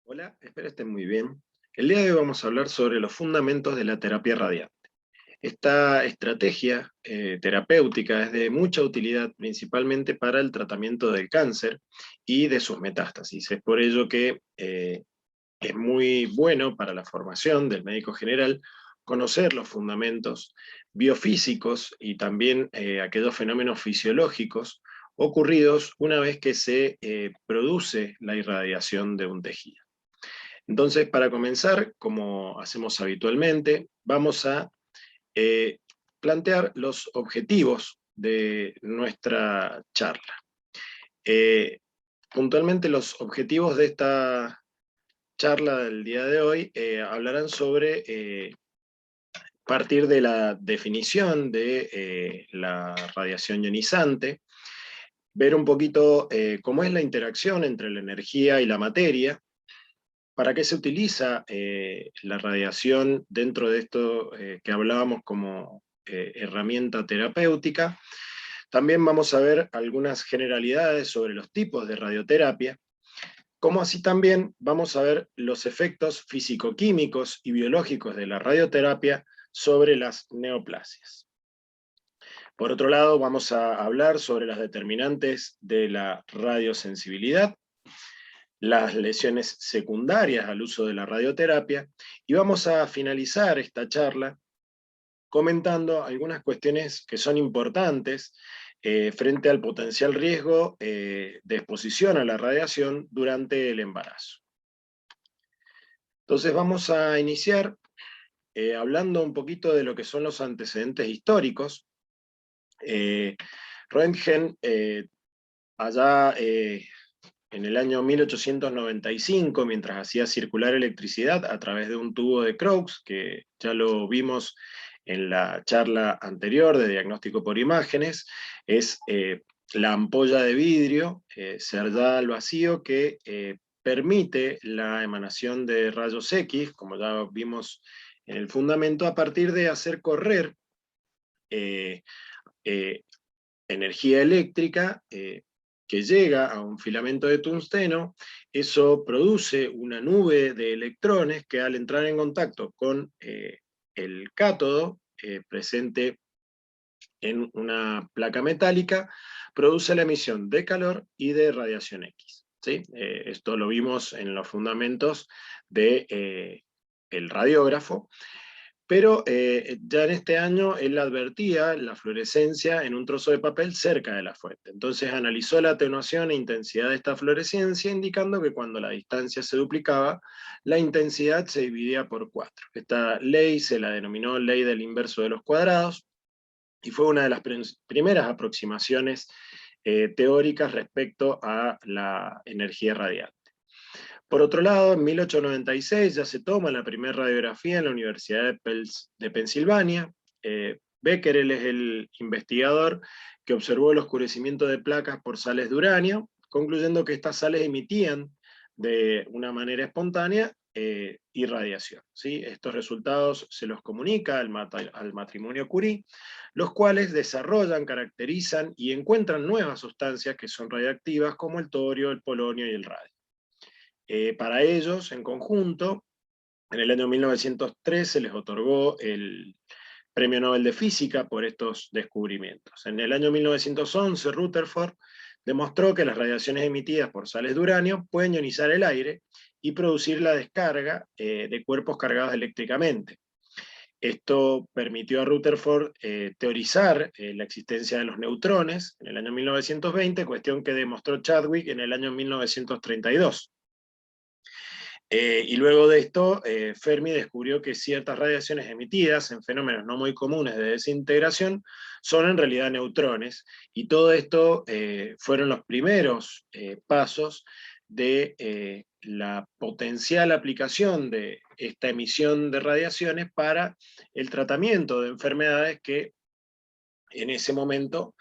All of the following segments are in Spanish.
Hola, espero estén muy bien. El día de hoy vamos a hablar sobre los fundamentos de la terapia radiante. Esta estrategia terapéutica es de mucha utilidad, principalmente para el tratamiento del cáncer y de sus metástasis. Es por ello que es muy bueno para la formación del médico general conocer los fundamentos biofísicos y también aquellos fenómenos fisiológicos ocurridos una vez que se produce la irradiación de un tejido. Entonces, para comenzar, como hacemos habitualmente, vamos a eh, plantear los objetivos de nuestra charla. Puntualmente, los objetivos de esta charla del día de hoy hablarán sobre partir de la definición de la radiación ionizante, ver un poquito cómo es la interacción entre la energía y la materia. ¿Para qué se utiliza la radiación dentro de esto que hablábamos como herramienta terapéutica? También vamos a ver algunas generalidades sobre los tipos de radioterapia, como así también vamos a ver los efectos físico-químicos y biológicos de la radioterapia sobre las neoplasias. Por otro lado, vamos a hablar sobre las determinantes de la radiosensibilidad, las lesiones secundarias al uso de la radioterapia, y vamos a finalizar esta charla comentando algunas cuestiones que son importantes frente al potencial riesgo de exposición a la radiación durante el embarazo. Entonces vamos a iniciar hablando un poquito de lo que son los antecedentes históricos. Röntgen, allá en el año 1895, mientras hacía circular electricidad a través de un tubo de Crookes, que ya lo vimos en la charla anterior de diagnóstico por imágenes, es la ampolla de vidrio cerrada al vacío que permite la emanación de rayos X, como ya vimos en el fundamento, a partir de hacer correr eh, eh, energía eléctrica que llega a un filamento de tungsteno. Eso produce una nube de electrones que al entrar en contacto con el cátodo presente en una placa metálica, produce la emisión de calor y de radiación X. ¿Sí? Esto lo vimos en los fundamentos del radiógrafo. Pero ya en este año él advertía la fluorescencia en un trozo de papel cerca de la fuente. Entonces analizó la atenuación e intensidad de esta fluorescencia, indicando que cuando la distancia se duplicaba, la intensidad se dividía por 4. Esta ley se la denominó ley del inverso de los cuadrados, y fue una de las primeras aproximaciones teóricas respecto a la energía radiante. Por otro lado, en 1896 ya se toma la primera radiografía en la Universidad de Pensilvania. Becquerel es el investigador que observó el oscurecimiento de placas por sales de uranio, concluyendo que estas sales emitían de una manera espontánea irradiación. ¿Sí? Estos resultados se los comunica al matrimonio Curie, los cuales desarrollan, caracterizan y encuentran nuevas sustancias que son radiactivas, como el torio, el polonio y el radio. Para ellos, en conjunto, en el año 1903 se les otorgó el Premio Nobel de Física por estos descubrimientos. En el año 1911, Rutherford demostró que las radiaciones emitidas por sales de uranio pueden ionizar el aire y producir la descarga de cuerpos cargados eléctricamente. Esto permitió a Rutherford teorizar la existencia de los neutrones en el año 1920, cuestión que demostró Chadwick en el año 1932. Y luego de esto, Fermi descubrió que ciertas radiaciones emitidas en fenómenos no muy comunes de desintegración son en realidad neutrones, y todo esto fueron los primeros pasos de la potencial aplicación de esta emisión de radiaciones para el tratamiento de enfermedades que en ese momento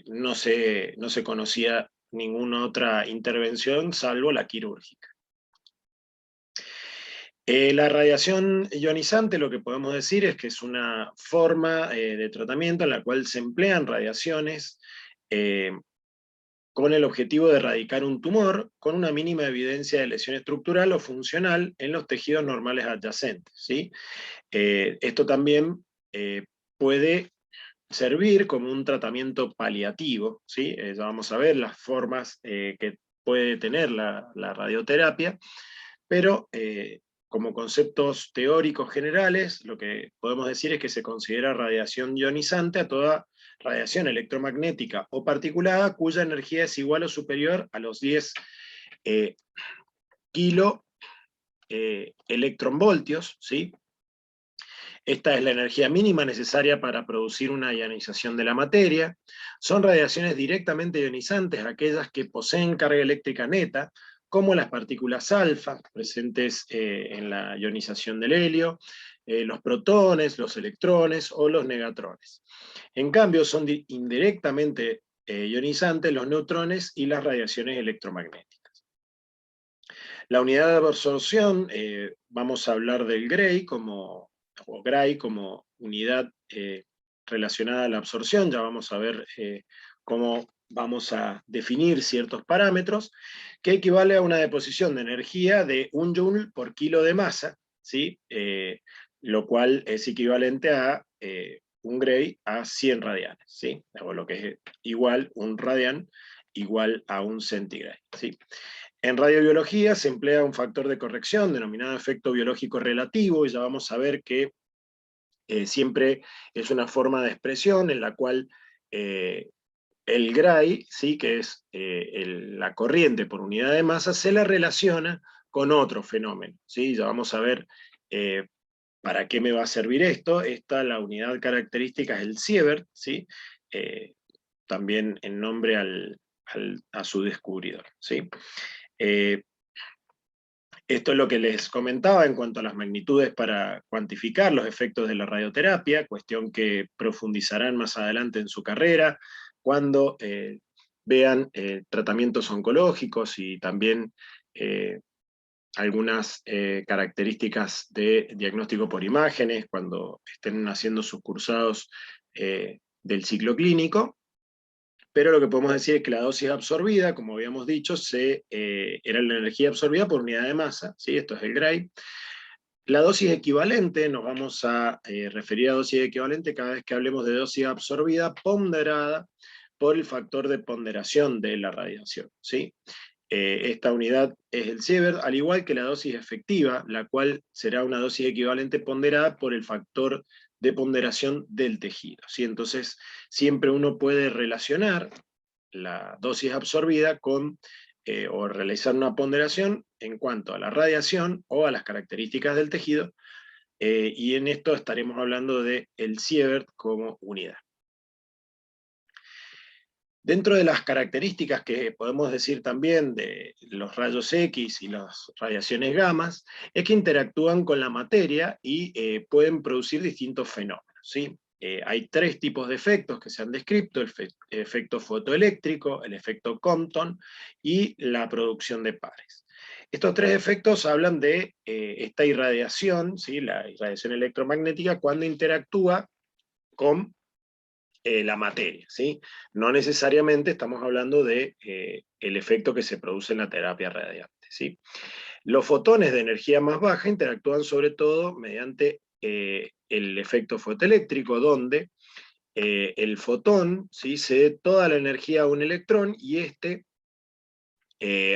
no se conocía ninguna otra intervención salvo la quirúrgica. La radiación ionizante, lo que podemos decir es que es una forma de tratamiento en la cual se emplean radiaciones con el objetivo de erradicar un tumor con una mínima evidencia de lesión estructural o funcional en los tejidos normales adyacentes, ¿sí? Esto también puede servir como un tratamiento paliativo, ¿sí? Ya vamos a ver las formas que puede tener la radioterapia, pero como conceptos teóricos generales, lo que podemos decir es que se considera radiación ionizante a toda radiación electromagnética o particulada cuya energía es igual o superior a los 10 kilo electronvoltios, ¿sí? Esta es la energía mínima necesaria para producir una ionización de la materia. Son radiaciones directamente ionizantes aquellas que poseen carga eléctrica neta, como las partículas alfa, presentes en la ionización del helio, los protones, los electrones o los negatrones. En cambio, son indirectamente ionizantes los neutrones y las radiaciones electromagnéticas. La unidad de absorción, vamos a hablar del Gray como unidad relacionada a la absorción. Ya vamos a ver cómo vamos a definir ciertos parámetros, que equivale a una deposición de energía de 1 joule por kilo de masa, ¿sí? Lo cual es equivalente a un Gray a 100 radianes, ¿sí? O lo que es igual, un radian igual a un centigray, ¿sí? En radiobiología se emplea un factor de corrección denominado efecto biológico relativo, y ya vamos a ver que siempre es una forma de expresión en la cual el Gray, ¿sí? Que es la corriente por unidad de masa, se la relaciona con otro fenómeno, ¿sí? Ya vamos a ver para qué me va a servir esto. La unidad característica es el Sievert, ¿sí? También en nombre a su descubridor, ¿sí? Esto es lo que les comentaba en cuanto a las magnitudes para cuantificar los efectos de la radioterapia, cuestión que profundizarán más adelante en su carrera, cuando vean tratamientos oncológicos y también algunas características de diagnóstico por imágenes, cuando estén haciendo sus cursados del ciclo clínico. Pero lo que podemos decir es que la dosis absorbida, como habíamos dicho, era la energía absorbida por unidad de masa, ¿sí? Esto es el Gray. La dosis equivalente, nos vamos a referir a dosis equivalente cada vez que hablemos de dosis absorbida ponderada por el factor de ponderación de la radiación, ¿sí? Esta unidad es el Sievert, al igual que la dosis efectiva, la cual será una dosis equivalente ponderada por el factor de ponderación del tejido, ¿sí? Entonces, siempre uno puede relacionar la dosis absorbida con, o realizar una ponderación en cuanto a la radiación o a las características del tejido, y en esto estaremos hablando de el Sievert como unidad. Dentro de las características que podemos decir también de los rayos X y las radiaciones gamas, es que interactúan con la materia y pueden producir distintos fenómenos, ¿sí? Hay 3 tipos de efectos que se han descrito: el efecto fotoeléctrico, el efecto Compton y la producción de pares. Estos 3 efectos hablan de esta irradiación, ¿sí? La irradiación electromagnética, cuando interactúa con la materia, ¿sí? No necesariamente estamos hablando de el efecto que se produce en la terapia radiante, ¿sí? Los fotones de energía más baja interactúan sobre todo mediante el efecto fotoeléctrico, donde el fotón, ¿sí? Cede toda la energía a un electrón y este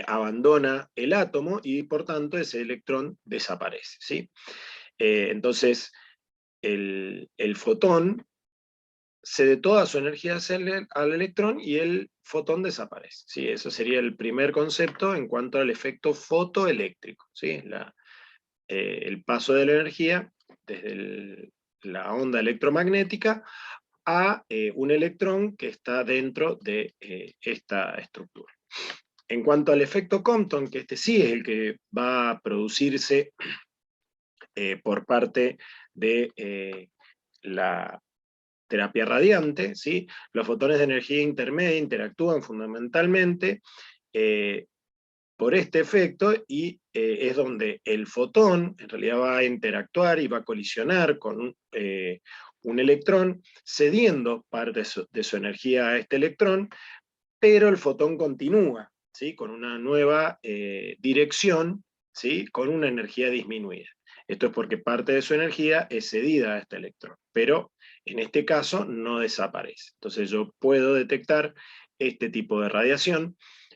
abandona el átomo y por tanto ese electrón desaparece, ¿sí? Entonces el fotón cede toda su energía al electrón y el fotón desaparece, ¿sí? Eso sería el primer concepto en cuanto al efecto fotoeléctrico, ¿sí? El paso de la energía desde la onda electromagnética a un electrón que está dentro de esta estructura. En cuanto al efecto Compton, que este sí es el que va a producirse por parte de la terapia radiante, ¿sí? Los fotones de energía intermedia interactúan fundamentalmente por este efecto y es donde el fotón en realidad va a interactuar y va a colisionar con un electrón, cediendo parte de su energía a este electrón, pero el fotón continúa, ¿sí? Con una nueva dirección, ¿sí? Con una energía disminuida. Esto es porque parte de su energía es cedida a este electrón, pero en este caso no desaparece. Entonces yo puedo detectar este tipo de radiación.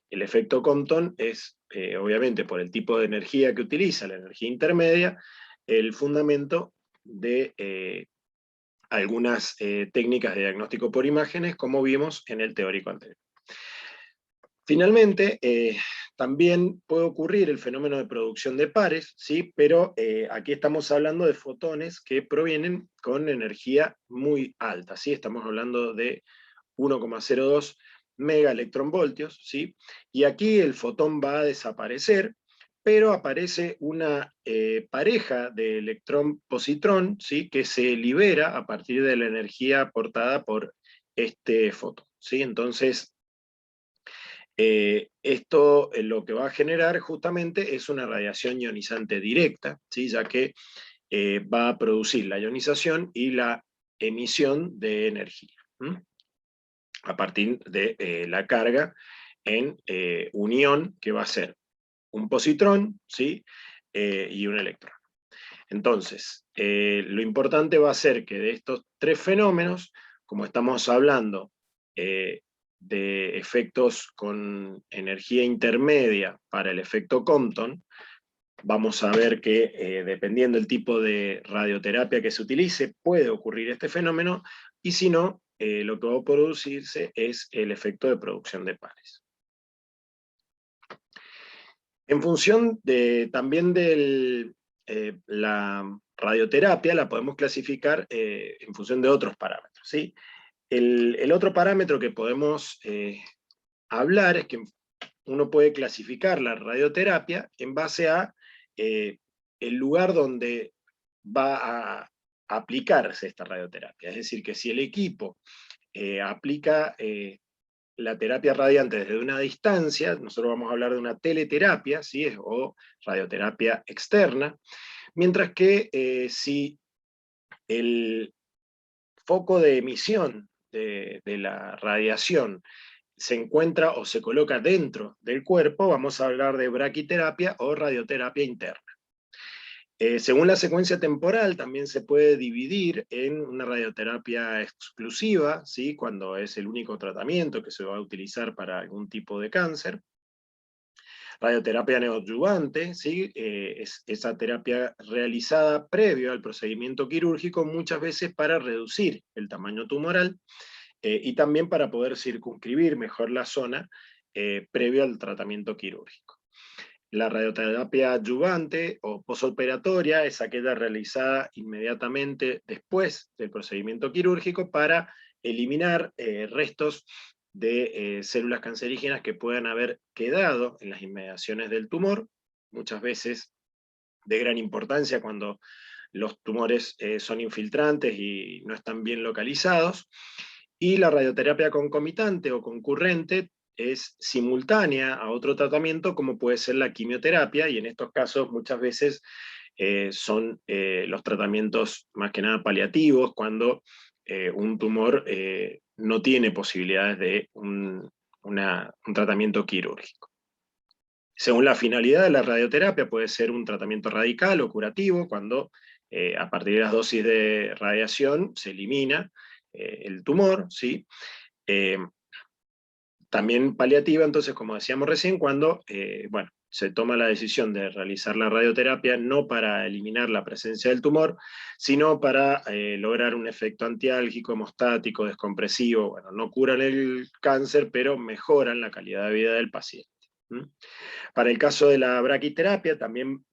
El efecto Compton es, obviamente, por el tipo de energía que utiliza, la energía intermedia, el fundamento de algunas técnicas de diagnóstico por imágenes, como vimos en el teórico anterior. Finalmente, también puede ocurrir el fenómeno de producción de pares, ¿sí? Pero aquí estamos hablando de fotones que provienen con energía muy alta, ¿sí? Estamos hablando de 1,02 megaelectronvoltios, ¿sí? Y aquí el fotón va a desaparecer, pero aparece una pareja de electrón-positrón, ¿sí? Que se libera a partir de la energía aportada por este fotón, ¿sí? Entonces, esto lo que va a generar justamente es una radiación ionizante directa, ¿sí? Ya que va a producir la ionización y la emisión de energía, ¿m? A partir de la carga en unión, que va a ser un positrón, ¿sí? Y un electrón. Entonces, lo importante va a ser que de estos tres fenómenos, como estamos hablando de efectos con energía intermedia para el efecto Compton, vamos a ver que dependiendo del tipo de radioterapia que se utilice, puede ocurrir este fenómeno, y si no, lo que va a producirse es el efecto de producción de pares. En función también de la radioterapia, la podemos clasificar en función de otros parámetros, ¿sí? El otro parámetro que podemos hablar es que uno puede clasificar la radioterapia en base a el lugar donde va a aplicarse esta radioterapia. Es decir, que si el equipo aplica la terapia radiante desde una distancia, nosotros vamos a hablar de una teleterapia, ¿sí? O radioterapia externa, mientras que si el foco de emisión de la radiación se encuentra o se coloca dentro del cuerpo, vamos a hablar de braquiterapia o radioterapia interna. Según la secuencia temporal, también se puede dividir en una radioterapia exclusiva, ¿sí? Cuando es el único tratamiento que se va a utilizar para algún tipo de cáncer. Radioterapia neoadyuvante, ¿sí? Es esa terapia realizada previo al procedimiento quirúrgico, muchas veces para reducir el tamaño tumoral, y también para poder circunscribir mejor la zona previo al tratamiento quirúrgico. La radioterapia adyuvante o posoperatoria es aquella realizada inmediatamente después del procedimiento quirúrgico para eliminar restos de células cancerígenas que puedan haber quedado en las inmediaciones del tumor, muchas veces de gran importancia cuando los tumores son infiltrantes y no están bien localizados. Y la radioterapia concomitante o concurrente es simultánea a otro tratamiento, como puede ser la quimioterapia, y en estos casos muchas veces son los tratamientos más que nada paliativos, cuando un tumor no tiene posibilidades de un tratamiento quirúrgico. Según la finalidad de la radioterapia, puede ser un tratamiento radical o curativo, cuando a partir de las dosis de radiación se elimina el tumor, ¿sí? También paliativa, entonces, como decíamos recién, cuando bueno, se toma la decisión de realizar la radioterapia no para eliminar la presencia del tumor, sino para lograr un efecto antiálgico, hemostático, descompresivo. Bueno, no curan el cáncer, pero mejoran la calidad de vida del paciente. Para el caso de la braquiterapia, también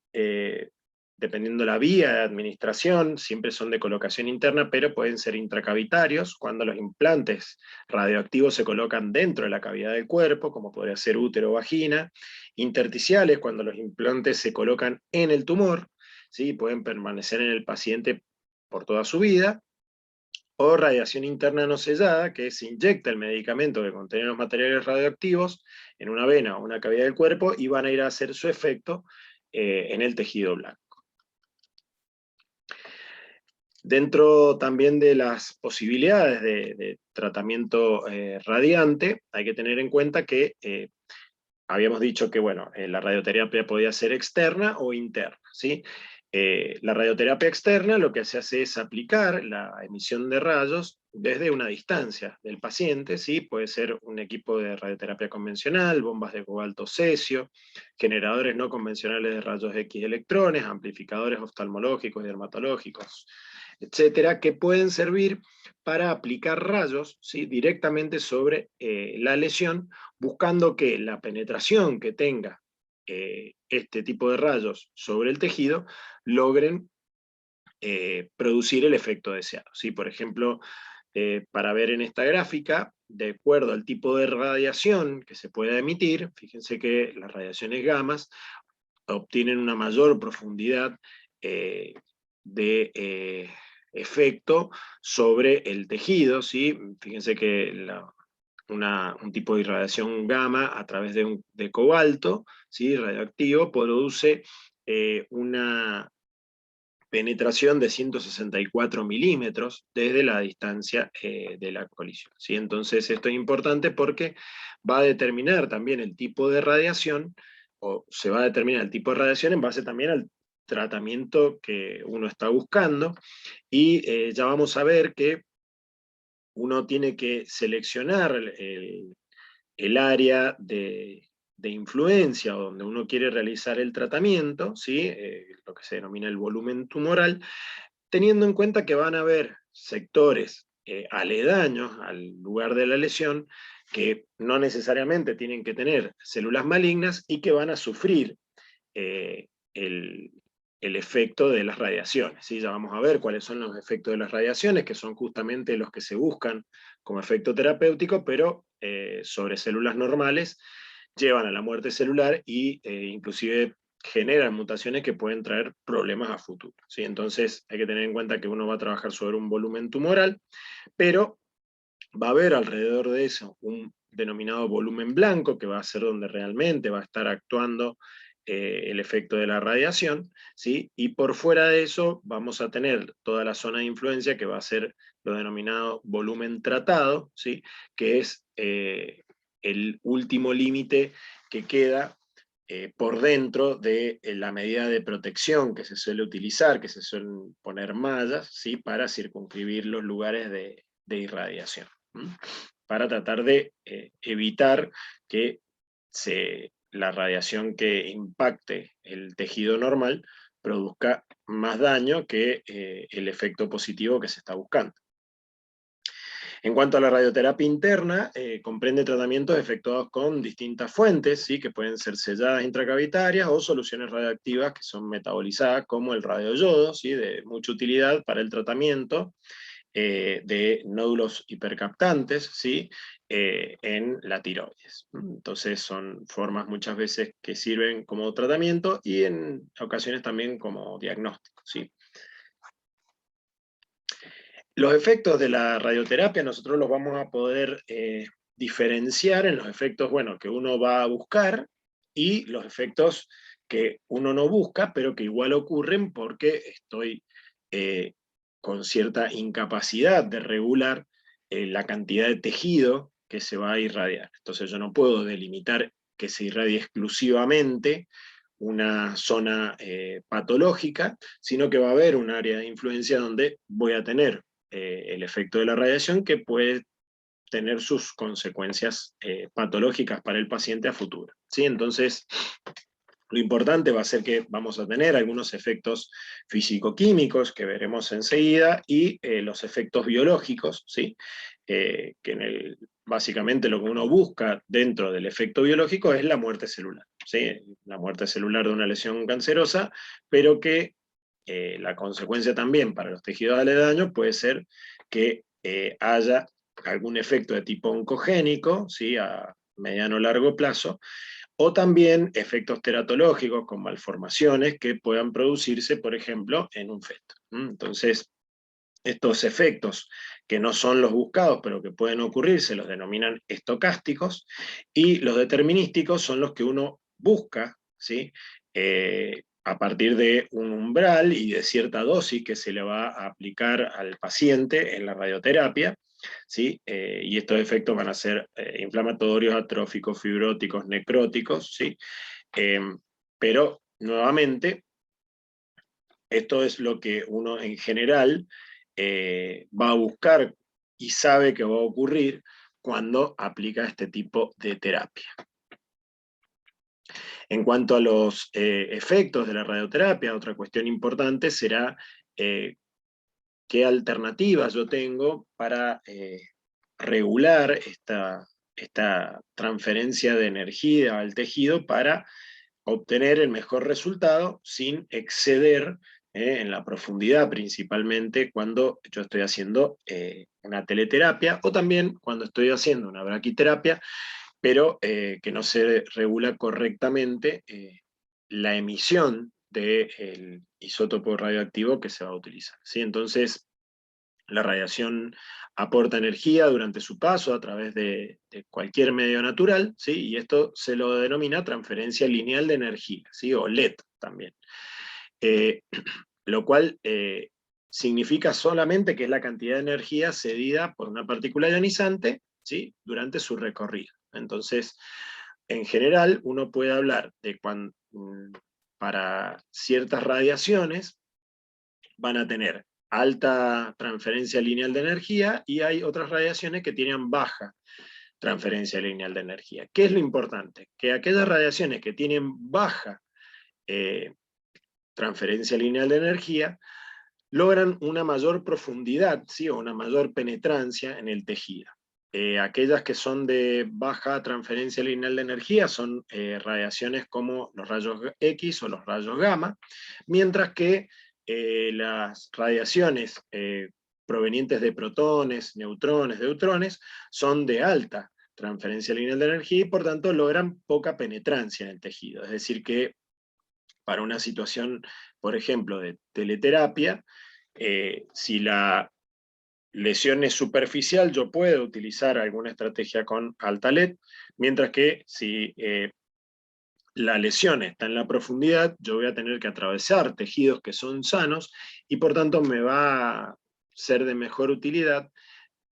dependiendo la vía de administración, siempre son de colocación interna, pero pueden ser intracavitarios, cuando los implantes radioactivos se colocan dentro de la cavidad del cuerpo, como podría ser útero o vagina; intersticiales, cuando los implantes se colocan en el tumor, ¿sí? Pueden permanecer en el paciente por toda su vida; o radiación interna no sellada, que se inyecta el medicamento que contiene los materiales radioactivos en una vena o una cavidad del cuerpo y van a ir a hacer su efecto en el tejido blanco. Dentro también de las posibilidades de tratamiento radiante, hay que tener en cuenta que habíamos dicho que bueno, la radioterapia podía ser externa o interna, ¿sí? La radioterapia externa lo que se hace es aplicar la emisión de rayos desde una distancia del paciente, ¿sí? Puede ser un equipo de radioterapia convencional, bombas de cobalto cesio, generadores no convencionales de rayos X electrones, amplificadores oftalmológicos y dermatológicos, etcétera, que pueden servir para aplicar rayos, ¿sí? Directamente sobre la lesión, buscando que la penetración que tenga este tipo de rayos sobre el tejido logren producir el efecto deseado. ¿Sí? Por ejemplo, para ver en esta gráfica, de acuerdo al tipo de radiación que se pueda emitir, fíjense que las radiaciones gamas obtienen una mayor profundidad de efecto sobre el tejido, ¿sí? Fíjense que un tipo de irradiación gamma a través de cobalto, ¿sí? Radioactivo, produce una penetración de 164 milímetros desde la distancia de la colisión, ¿sí? Entonces esto es importante porque va a determinar también el tipo de radiación, o se va a determinar el tipo de radiación en base también al tratamiento que uno está buscando, y ya vamos a ver que uno tiene que seleccionar el área de influencia o donde uno quiere realizar el tratamiento, ¿sí? Lo que se denomina el volumen tumoral, teniendo en cuenta que van a haber sectores aledaños al lugar de la lesión que no necesariamente tienen que tener células malignas y que van a sufrir eh, el, el efecto de las radiaciones, ¿sí? Ya vamos a ver cuáles son los efectos de las radiaciones, que son justamente los que se buscan como efecto terapéutico, pero sobre células normales llevan a la muerte celular y inclusive generan mutaciones que pueden traer problemas a futuro, ¿sí? Entonces hay que tener en cuenta que uno va a trabajar sobre un volumen tumoral, pero va a haber alrededor de eso un denominado volumen blanco, que va a ser donde realmente va a estar actuando el efecto de la radiación, ¿sí? Y por fuera de eso vamos a tener toda la zona de influencia, que va a ser lo denominado volumen tratado, ¿sí? Que es el último límite que queda por dentro de la medida de protección que se suele utilizar, que se suelen poner mallas, ¿sí? Para circunscribir los lugares de irradiación, para tratar de evitar que la radiación que impacte el tejido normal produzca más daño que el efecto positivo que se está buscando. En cuanto a la radioterapia interna, comprende tratamientos efectuados con distintas fuentes, ¿sí? Que pueden ser selladas intracavitarias o soluciones radioactivas que son metabolizadas, como el radioyodo, ¿sí? De mucha utilidad para el tratamiento de nódulos hipercaptantes, ¿sí? En la tiroides. Entonces son formas muchas veces que sirven como tratamiento y en ocasiones también como diagnóstico, ¿sí? Los efectos de la radioterapia nosotros los vamos a poder diferenciar en los efectos, bueno, que uno va a buscar y los efectos que uno no busca, pero que igual ocurren porque estoy eh, con cierta incapacidad de regular la cantidad de tejido que se va a irradiar. Entonces yo no puedo delimitar que se irradie exclusivamente una zona patológica, sino que va a haber un área de influencia donde voy a tener el efecto de la radiación, que puede tener sus consecuencias patológicas para el paciente a futuro, ¿sí? Entonces, lo importante va a ser que vamos a tener algunos efectos físico-químicos que veremos enseguida y los efectos biológicos, ¿sí? Que básicamente lo que uno busca dentro del efecto biológico es la muerte celular, ¿sí? La muerte celular de una lesión cancerosa, pero que la consecuencia también para los tejidos aledaños puede ser que haya algún efecto de tipo oncogénico, ¿sí? A mediano o largo plazo, o también efectos teratológicos con malformaciones que puedan producirse, por ejemplo, en un feto. Entonces, estos efectos que no son los buscados, pero que pueden ocurrir, se los denominan estocásticos, y los determinísticos son los que uno busca, ¿sí? a partir de un umbral y de cierta dosis que se le va a aplicar al paciente en la radioterapia, ¿sí? Y estos efectos van a ser inflamatorios, atróficos, fibróticos, necróticos, ¿sí? Pero, nuevamente, esto es lo que uno en general va a buscar y sabe que va a ocurrir cuando aplica este tipo de terapia. En cuanto a los efectos de la radioterapia, otra cuestión importante será qué alternativas yo tengo para regular esta transferencia de energía al tejido para obtener el mejor resultado sin exceder en la profundidad, principalmente cuando yo estoy haciendo una teleterapia, o también cuando estoy haciendo una braquiterapia, pero que no se regula correctamente la emisión del isótopo radioactivo que se va a utilizar, ¿sí? Entonces, la radiación aporta energía durante su paso a través de cualquier medio natural, ¿sí? Y esto se lo denomina transferencia lineal de energía, ¿sí? O LED también. Lo cual significa solamente que es la cantidad de energía cedida por una partícula ionizante, ¿sí? Durante su recorrido. Entonces, en general, uno puede hablar de cuando para ciertas radiaciones van a tener alta transferencia lineal de energía, y hay otras radiaciones que tienen baja transferencia lineal de energía. ¿Qué es lo importante? Que aquellas radiaciones que tienen baja transferencia lineal de energía logran una mayor profundidad, ¿sí? O una mayor penetrancia en el tejido. Aquellas que son de baja transferencia lineal de energía son radiaciones como los rayos X o los rayos gamma, mientras que las radiaciones provenientes de protones, neutrones, deutrones, son de alta transferencia lineal de energía y por tanto logran poca penetrancia en el tejido. Es decir que para una situación, por ejemplo, de teleterapia, si la lesión es superficial, yo puedo utilizar alguna estrategia con alta LED, mientras que si la lesión está en la profundidad, yo voy a tener que atravesar tejidos que son sanos y por tanto me va a ser de mejor utilidad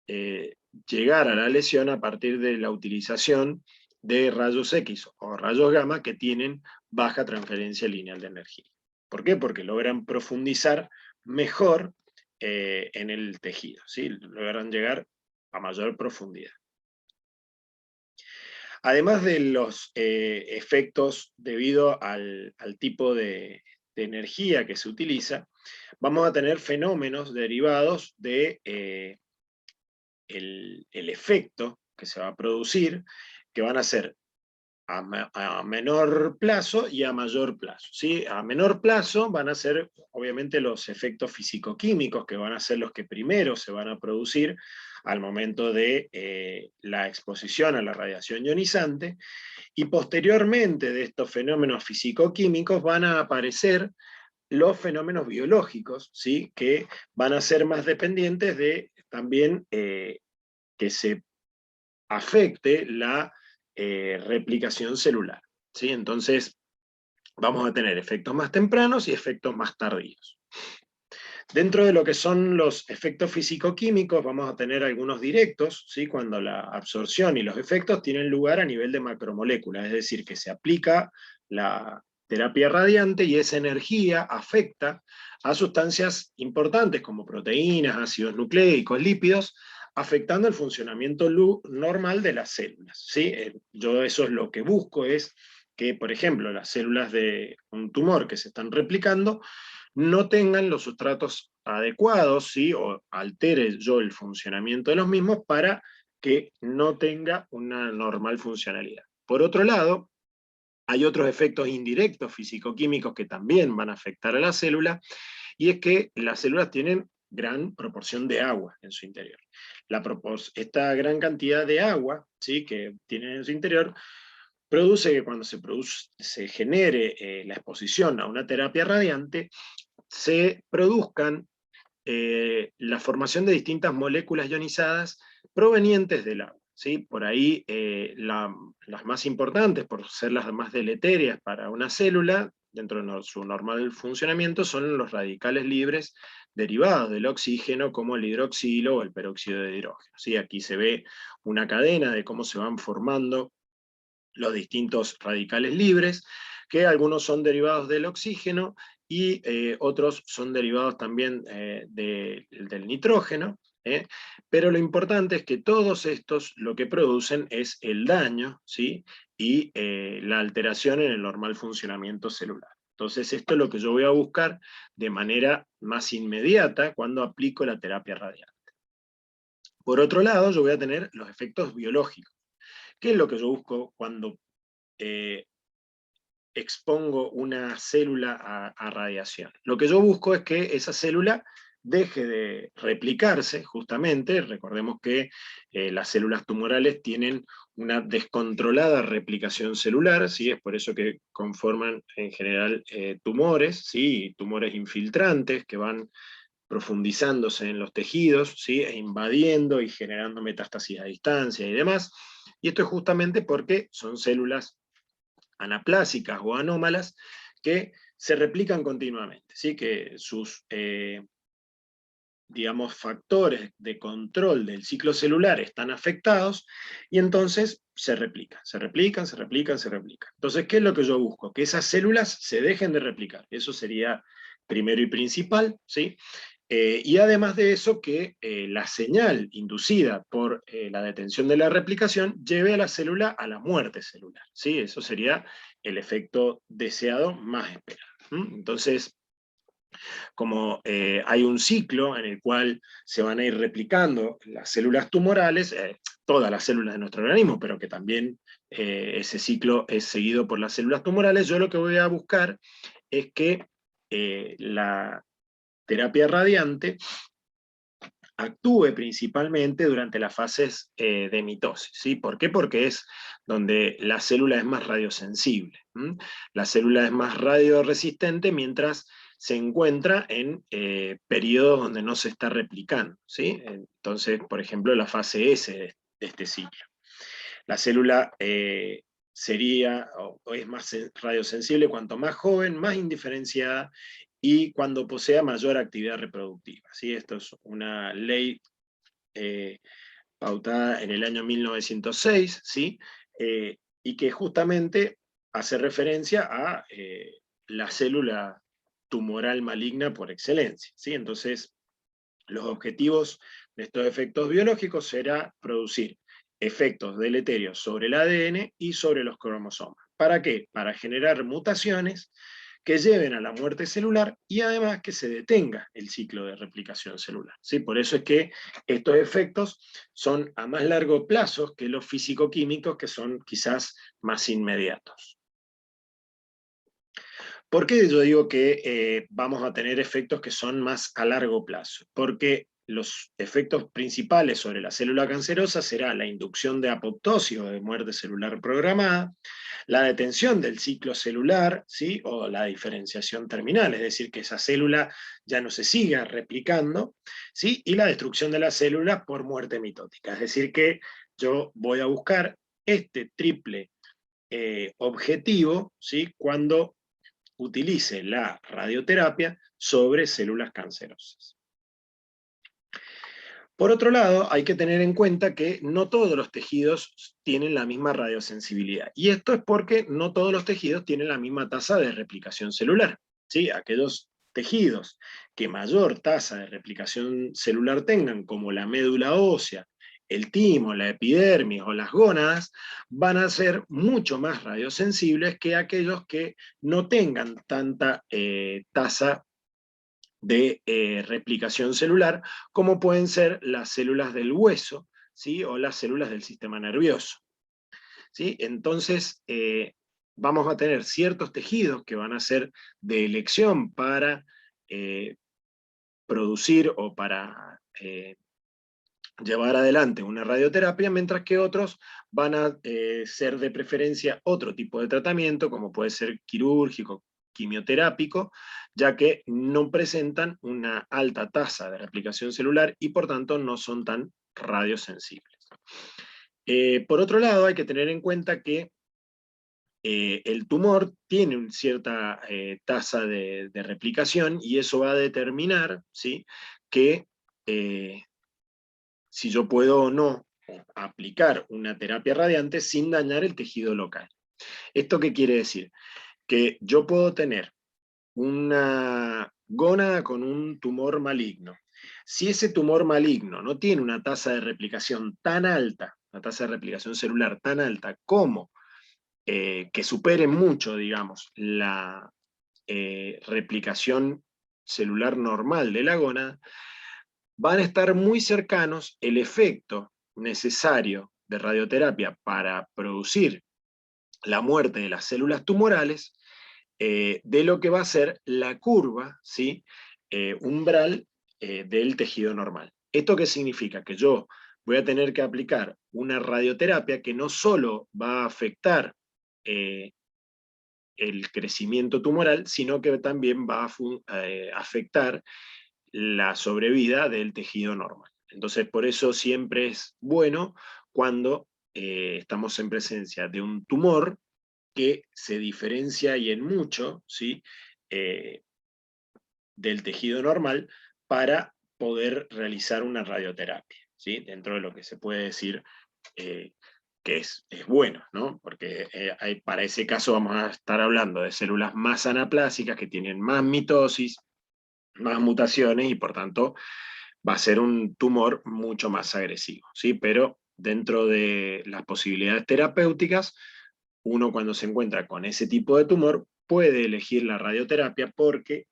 llegar a la lesión a partir de la utilización de rayos X o rayos gamma que tienen baja transferencia lineal de energía. ¿Por qué? Porque logran profundizar mejor en el tejido, ¿sí? Logran llegar a mayor profundidad. Además de los efectos debido al tipo de energía que se utiliza, vamos a tener fenómenos derivados de el efecto que se va a producir, que van a ser a menor plazo y a mayor plazo, ¿sí? A menor plazo van a ser obviamente los efectos físico-químicos, que van a ser los que primero se van a producir al momento de la exposición a la radiación ionizante, y posteriormente de estos fenómenos físico-químicos van a aparecer los fenómenos biológicos, ¿sí? Que van a ser más dependientes de también que se afecte la replicación celular, ¿sí? Entonces vamos a tener efectos más tempranos y efectos más tardíos. Dentro de lo que son los efectos físico-químicos vamos a tener algunos directos, ¿sí? Cuando la absorción y los efectos tienen lugar a nivel de macromoléculas, es decir, que se aplica la terapia radiante y esa energía afecta a sustancias importantes como proteínas, ácidos nucleicos, lípidos, afectando el funcionamiento normal de las células, ¿sí? Yo eso es lo que busco, es que, por ejemplo, las células de un tumor que se están replicando no tengan los sustratos adecuados, ¿sí? O altere yo el funcionamiento de los mismos para que no tenga una normal funcionalidad. Por otro lado, hay otros efectos indirectos físico-químicos que también van a afectar a la célula, y es que las células tienen gran proporción de agua en su interior. Esta gran cantidad de agua, ¿sí? Que tienen en su interior produce que cuando se genere la exposición a una terapia radiante, se produzcan la formación de distintas moléculas ionizadas provenientes del agua, ¿sí? Por ahí las más importantes, por ser las más deleterias para una célula, dentro de su normal funcionamiento, son los radicales libres derivados del oxígeno, como el hidroxilo o el peróxido de hidrógeno. ¿Sí? Aquí se ve una cadena de cómo se van formando los distintos radicales libres, que algunos son derivados del oxígeno y otros son derivados también del nitrógeno, pero lo importante es que todos estos lo que producen es el daño, ¿sí? Y la alteración en el normal funcionamiento celular. Entonces esto es lo que yo voy a buscar de manera más inmediata cuando aplico la terapia radiante. Por otro lado, yo voy a tener los efectos biológicos. ¿Qué es lo que yo busco cuando expongo una célula a radiación? Lo que yo busco es que esa célula deje de replicarse, justamente. Recordemos que las células tumorales tienen una descontrolada replicación celular, ¿sí? Es por eso que conforman en general tumores, ¿sí? Tumores infiltrantes que van profundizándose en los tejidos, ¿sí? E invadiendo y generando metástasis a distancia y demás. Y esto es justamente porque son células anaplásicas o anómalas que se replican continuamente, ¿sí? Que sus digamos, factores de control del ciclo celular están afectados, y entonces se replican, se replican, se replican, se replican. Entonces, ¿qué es lo que yo busco? Que esas células se dejen de replicar. Eso sería primero y principal, ¿sí? Y además de eso, que la señal inducida por la detención de la replicación lleve a la célula a la muerte celular, ¿sí? Eso sería el efecto deseado más esperado. Entonces, como hay un ciclo en el cual se van a ir replicando las células tumorales, todas las células de nuestro organismo, pero que también ese ciclo es seguido por las células tumorales, yo lo que voy a buscar es que la terapia radiante actúe principalmente durante las fases de mitosis, ¿sí? ¿Por qué? Porque es donde la célula es más radiosensible. La célula es más radioresistente mientras se encuentra en periodos donde no se está replicando, ¿sí? Entonces, por ejemplo, la fase S de este ciclo. La célula sería o es más radiosensible cuanto más joven, más indiferenciada, y cuando posea mayor actividad reproductiva, ¿sí? Esto es una ley pautada en el año 1906, ¿sí? Y que justamente hace referencia a la célula tumoral maligna por excelencia, ¿sí? Entonces, los objetivos de estos efectos biológicos será producir efectos deleterios sobre el ADN y sobre los cromosomas. ¿Para qué? Para generar mutaciones que lleven a la muerte celular y además que se detenga el ciclo de replicación celular, ¿sí? Por eso es que estos efectos son a más largo plazo que los físico-químicos, que son quizás más inmediatos. ¿Por qué yo digo que vamos a tener efectos que son más a largo plazo? Porque los efectos principales sobre la célula cancerosa será la inducción de apoptosis o de muerte celular programada, la detención del ciclo celular, ¿sí? O la diferenciación terminal, es decir, que esa célula ya no se siga replicando, ¿sí? Y la destrucción de la célula por muerte mitótica, es decir, que yo voy a buscar este triple objetivo, ¿sí? Cuando utilice la radioterapia sobre células cancerosas. Por otro lado, hay que tener en cuenta que no todos los tejidos tienen la misma radiosensibilidad. Y esto es porque no todos los tejidos tienen la misma tasa de replicación celular, ¿sí? Aquellos tejidos que mayor tasa de replicación celular tengan, como la médula ósea, el timo, la epidermis o las gónadas, van a ser mucho más radiosensibles que aquellos que no tengan tanta tasa de replicación celular, como pueden ser las células del hueso, ¿sí? O las células del sistema nervioso, ¿sí? Entonces, vamos a tener ciertos tejidos que van a ser de elección para producir o para llevar adelante una radioterapia, mientras que otros van a ser de preferencia otro tipo de tratamiento, como puede ser quirúrgico, quimioterápico, ya que no presentan una alta tasa de replicación celular y por tanto no son tan radiosensibles. Por otro lado, hay que tener en cuenta que el tumor tiene una cierta tasa de replicación, y eso va a determinar, ¿sí?, que si yo puedo o no aplicar una terapia radiante sin dañar el tejido local. ¿Esto qué quiere decir? Que yo puedo tener una gónada con un tumor maligno. Si ese tumor maligno no tiene una tasa de replicación tan alta, una tasa de replicación celular tan alta como que supere mucho, digamos, la replicación celular normal de la gónada, van a estar muy cercanos el efecto necesario de radioterapia para producir la muerte de las células tumorales, de lo que va a ser la curva, ¿sí?, umbral del tejido normal. ¿Esto qué significa? Que yo voy a tener que aplicar una radioterapia que no solo va a afectar el crecimiento tumoral, sino que también va a afectar la sobrevida del tejido normal. Entonces, por eso siempre es bueno cuando estamos en presencia de un tumor que se diferencia y en mucho, ¿sí?, del tejido normal, para poder realizar una radioterapia, ¿sí?, dentro de lo que se puede decir eh, que es bueno, ¿no? Porque para ese caso vamos a estar hablando de células más anaplásicas que tienen más mitosis, más mutaciones, y por tanto va a ser un tumor mucho más agresivo, ¿sí? Pero dentro de las posibilidades terapéuticas, uno cuando se encuentra con ese tipo de tumor puede elegir la radioterapia porque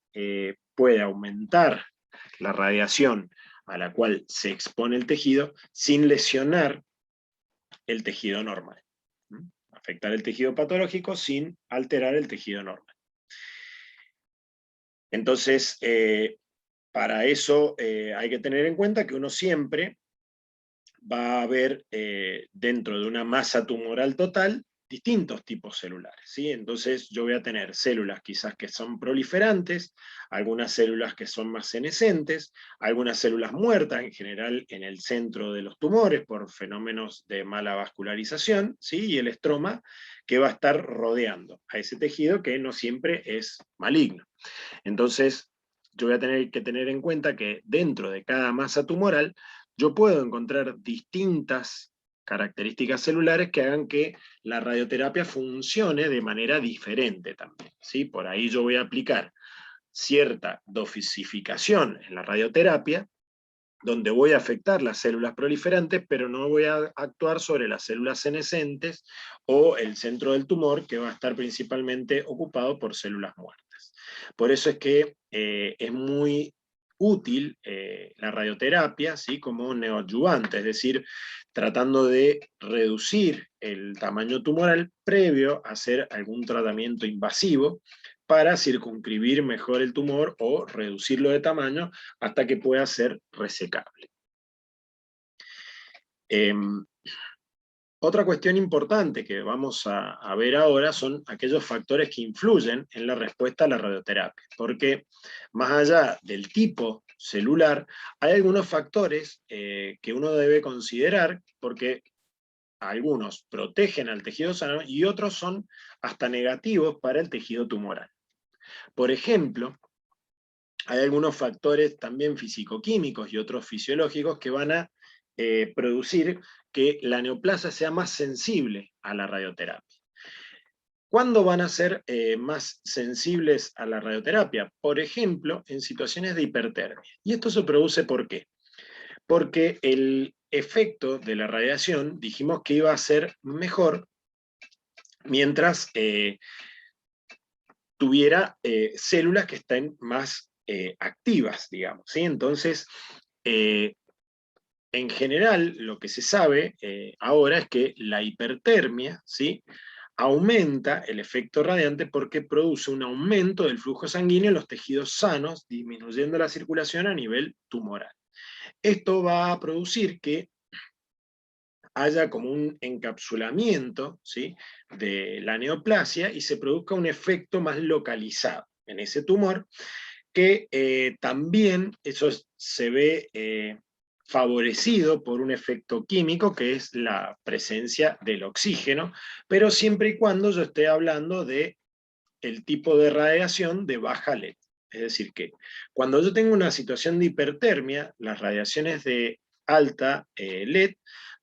puede aumentar la radiación a la cual se expone el tejido sin lesionar el tejido normal. ¿Mm? Afectar el tejido patológico sin alterar el tejido normal. Entonces, para eso hay que tener en cuenta que uno siempre va a ver dentro de una masa tumoral total distintos tipos celulares, ¿sí? Entonces yo voy a tener células quizás que son proliferantes, algunas células que son más senescentes, algunas células muertas, en general en el centro de los tumores por fenómenos de mala vascularización, ¿sí?, y el estroma que va a estar rodeando a ese tejido que no siempre es maligno. Entonces, yo voy a tener que tener en cuenta que dentro de cada masa tumoral yo puedo encontrar distintas características celulares que hagan que la radioterapia funcione de manera diferente también, ¿sí? Por ahí yo voy a aplicar cierta dosificación en la radioterapia, donde voy a afectar las células proliferantes, pero no voy a actuar sobre las células senescentes o el centro del tumor, que va a estar principalmente ocupado por células muertas. Por eso es que es muy útil la radioterapia, ¿sí?, como neoadyuvante, es decir, tratando de reducir el tamaño tumoral previo a hacer algún tratamiento invasivo para circunscribir mejor el tumor o reducirlo de tamaño hasta que pueda ser resecable. Otra cuestión importante que vamos a ver ahora son aquellos factores que influyen en la respuesta a la radioterapia, porque más allá del tipo celular, hay algunos factores que uno debe considerar, porque algunos protegen al tejido sano y otros son hasta negativos para el tejido tumoral. Por ejemplo, hay algunos factores también fisicoquímicos y otros fisiológicos que van a producir que la neoplasia sea más sensible a la radioterapia. ¿Cuándo van a ser más sensibles a la radioterapia? Por ejemplo, en situaciones de hipertermia. ¿Y esto se produce por qué? Porque el efecto de la radiación dijimos que iba a ser mejor mientras tuviera células que estén más activas, digamos, ¿sí? Entonces, en general, lo que se sabe ahora es que la hipertermia, ¿sí?, aumenta el efecto radiante porque produce un aumento del flujo sanguíneo en los tejidos sanos, disminuyendo la circulación a nivel tumoral. Esto va a producir que haya como un encapsulamiento, ¿sí?, de la neoplasia y se produzca un efecto más localizado en ese tumor, que también eso se ve favorecido por un efecto químico que es la presencia del oxígeno, pero siempre y cuando yo esté hablando de el tipo de radiación de baja LED. Es decir, que cuando yo tengo una situación de hipertermia, las radiaciones de alta LED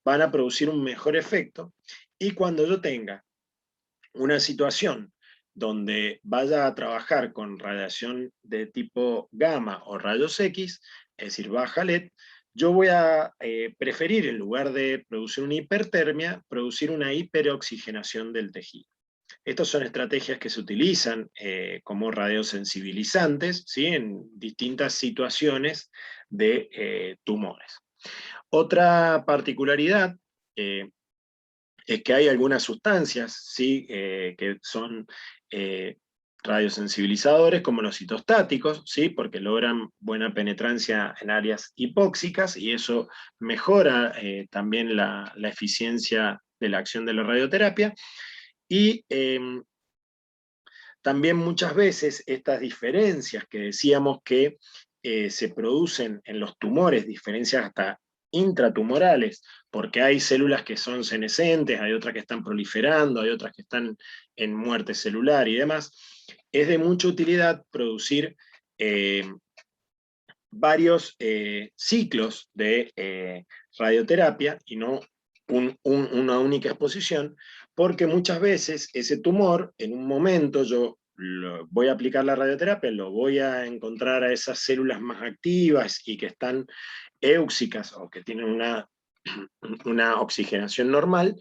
van a producir un mejor efecto, y cuando yo tenga una situación donde vaya a trabajar con radiación de tipo gamma o rayos X, es decir, baja LED, yo voy a preferir, en lugar de producir una hipertermia, producir una hiperoxigenación del tejido. Estas son estrategias que se utilizan como radiosensibilizantes, ¿sí?, en distintas situaciones de tumores. Otra particularidad es que hay algunas sustancias, ¿sí?, que son radiosensibilizadores, como los citostáticos, ¿sí?, porque logran buena penetrancia en áreas hipóxicas, y eso mejora también la eficiencia de la acción de la radioterapia. Y también muchas veces estas diferencias que decíamos que se producen en los tumores, diferencias hasta intratumorales, porque hay células que son senescentes, hay otras que están proliferando, hay otras que están en muerte celular y demás, es de mucha utilidad producir varios ciclos de radioterapia y no una única exposición, porque muchas veces ese tumor, en un momento yo voy a aplicar la radioterapia, lo voy a encontrar a esas células más activas y que están éuxicas o que tienen una oxigenación normal,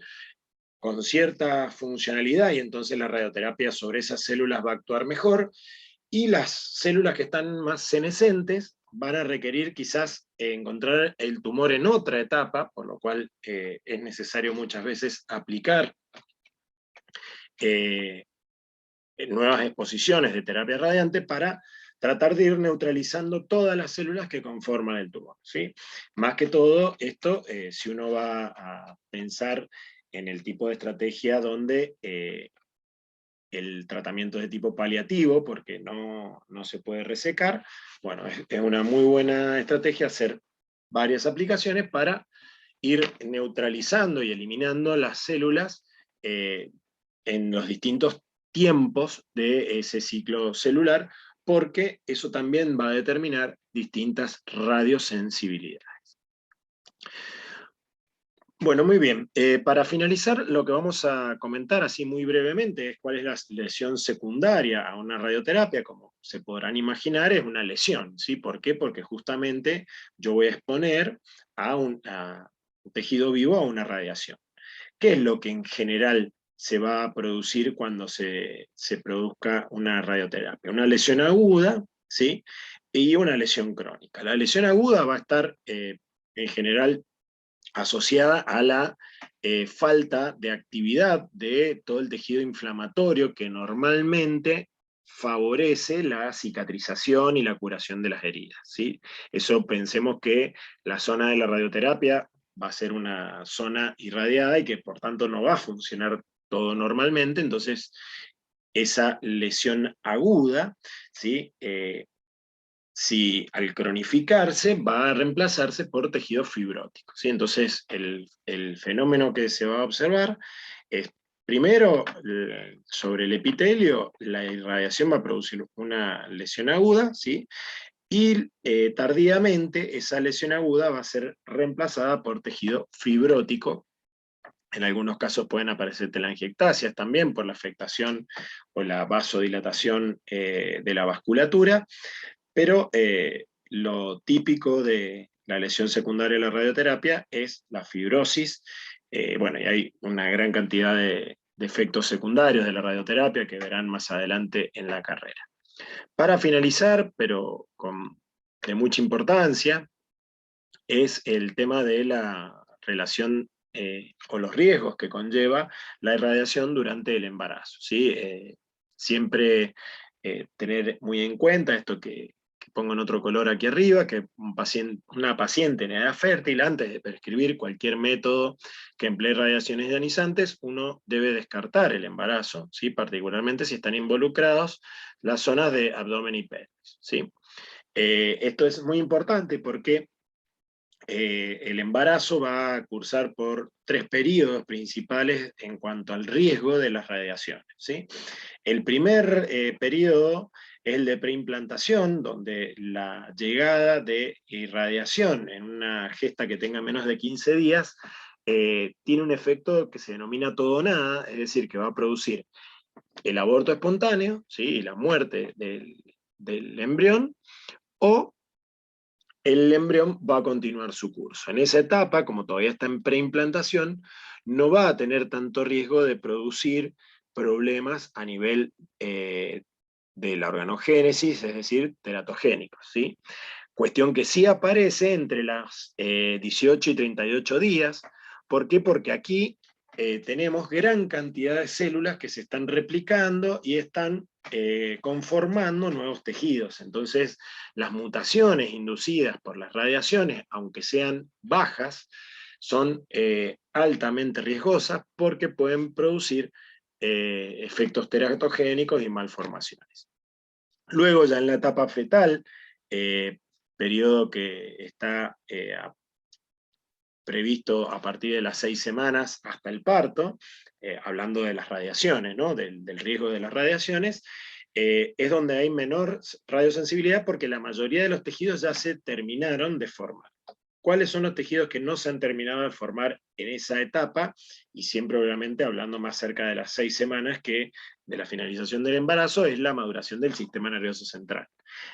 con cierta funcionalidad, y entonces la radioterapia sobre esas células va a actuar mejor, y las células que están más senescentes van a requerir quizás encontrar el tumor en otra etapa, por lo cual es necesario muchas veces aplicar nuevas exposiciones de terapia radiante para tratar de ir neutralizando todas las células que conforman el tumor, ¿sí? Más que todo, esto, si uno va a pensar en el tipo de estrategia donde el tratamiento es de tipo paliativo, porque no se puede resecar, bueno, es una muy buena estrategia hacer varias aplicaciones para ir neutralizando y eliminando las células en los distintos tiempos de ese ciclo celular, porque eso también va a determinar distintas radiosensibilidades. Bueno, muy bien. Para finalizar, lo que vamos a comentar así muy brevemente es cuál es la lesión secundaria a una radioterapia. Como se podrán imaginar, es una lesión, ¿sí? ¿Por qué? Porque justamente yo voy a exponer a un tejido vivo a una radiación. ¿Qué es lo que en general se va a producir cuando se produzca una radioterapia? Una lesión aguda, ¿sí?, y una lesión crónica. La lesión aguda va a estar en general asociada a la falta de actividad de todo el tejido inflamatorio que normalmente favorece la cicatrización y la curación de las heridas, ¿sí? Eso, pensemos que la zona de la radioterapia va a ser una zona irradiada y que por tanto no va a funcionar todo normalmente. Entonces esa lesión aguda, ¿sí?, si al cronificarse va a reemplazarse por tejido fibrótico, ¿sí? Entonces el fenómeno que se va a observar es, primero, sobre el epitelio, la irradiación va a producir una lesión aguda, ¿sí?, y tardíamente esa lesión aguda va a ser reemplazada por tejido fibrótico. En algunos casos pueden aparecer telangiectasias también por la afectación o la vasodilatación de la vasculatura, pero lo típico de la lesión secundaria de la radioterapia es la fibrosis. Bueno, y hay una gran cantidad de efectos secundarios de la radioterapia que verán más adelante en la carrera. Para finalizar, pero de mucha importancia, es el tema de la relación o los riesgos que conlleva la irradiación durante el embarazo, ¿sí? Siempre tener muy en cuenta esto que pongo en otro color aquí arriba, que una paciente en edad fértil, antes de prescribir cualquier método que emplee radiaciones ionizantes, uno debe descartar el embarazo, ¿sí?, particularmente si están involucrados las zonas de abdomen y pelvis, ¿sí? Esto es muy importante porque el embarazo va a cursar por 3 periodos principales en cuanto al riesgo de las radiaciones, ¿sí? El primer periodo es el de preimplantación, donde la llegada de irradiación en una gesta que tenga menos de 15 días tiene un efecto que se denomina todo o nada, es decir, que va a producir el aborto espontáneo, ¿sí? Y la muerte del embrión, o el embrión va a continuar su curso. En esa etapa, como todavía está en preimplantación, no va a tener tanto riesgo de producir problemas a nivel de la organogénesis, es decir, teratogénicos, ¿sí? Cuestión que sí aparece entre las 18 y 38 días. ¿Por qué? Porque aquí tenemos gran cantidad de células que se están replicando y están conformando nuevos tejidos. Entonces, las mutaciones inducidas por las radiaciones, aunque sean bajas, son altamente riesgosas porque pueden producir efectos teratogénicos y malformaciones. Luego, ya en la etapa fetal, periodo que está previsto a partir de las 6 semanas hasta el parto, hablando de las radiaciones, ¿no? del riesgo de las radiaciones, es donde hay menor radiosensibilidad porque la mayoría de los tejidos ya se terminaron de formar. ¿Cuáles son los tejidos que no se han terminado de formar en esa etapa? Y siempre obviamente hablando más cerca de las 6 semanas que de la finalización del embarazo, es la maduración del sistema nervioso central.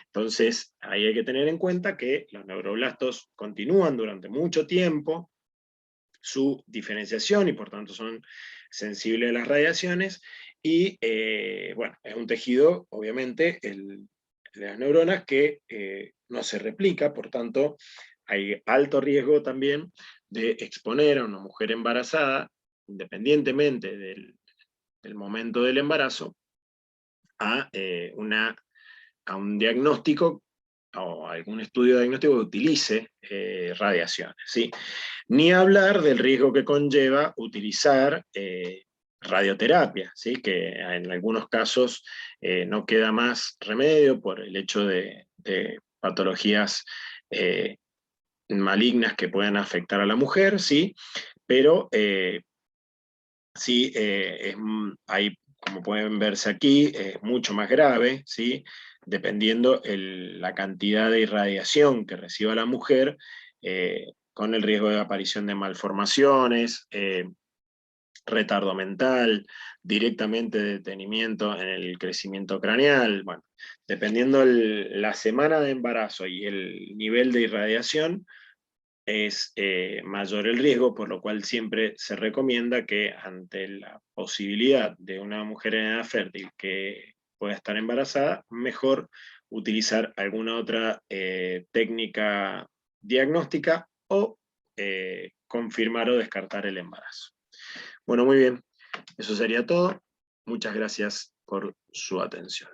Entonces, ahí hay que tener en cuenta que los neuroblastos continúan durante mucho tiempo su diferenciación y por tanto son sensibles a las radiaciones y, bueno, es un tejido, obviamente, el de las neuronas que no se replica, por tanto, hay alto riesgo también de exponer a una mujer embarazada, independientemente del momento del embarazo, a un diagnóstico o algún estudio diagnóstico que utilice radiaciones, ¿sí? Ni hablar del riesgo que conlleva utilizar radioterapia, ¿sí? Que en algunos casos no queda más remedio por el hecho de patologías malignas que puedan afectar a la mujer, ¿sí? Pero sí, hay, como pueden verse aquí, es mucho más grave, ¿sí? Dependiendo la cantidad de irradiación que reciba la mujer, con el riesgo de aparición de malformaciones, retardo mental, directamente detenimiento en el crecimiento craneal. Bueno, dependiendo la semana de embarazo y el nivel de irradiación, es mayor el riesgo, por lo cual siempre se recomienda que ante la posibilidad de una mujer en edad fértil que pueda estar embarazada, mejor utilizar alguna otra técnica diagnóstica o confirmar o descartar el embarazo. Bueno, muy bien, eso sería todo. Muchas gracias por su atención.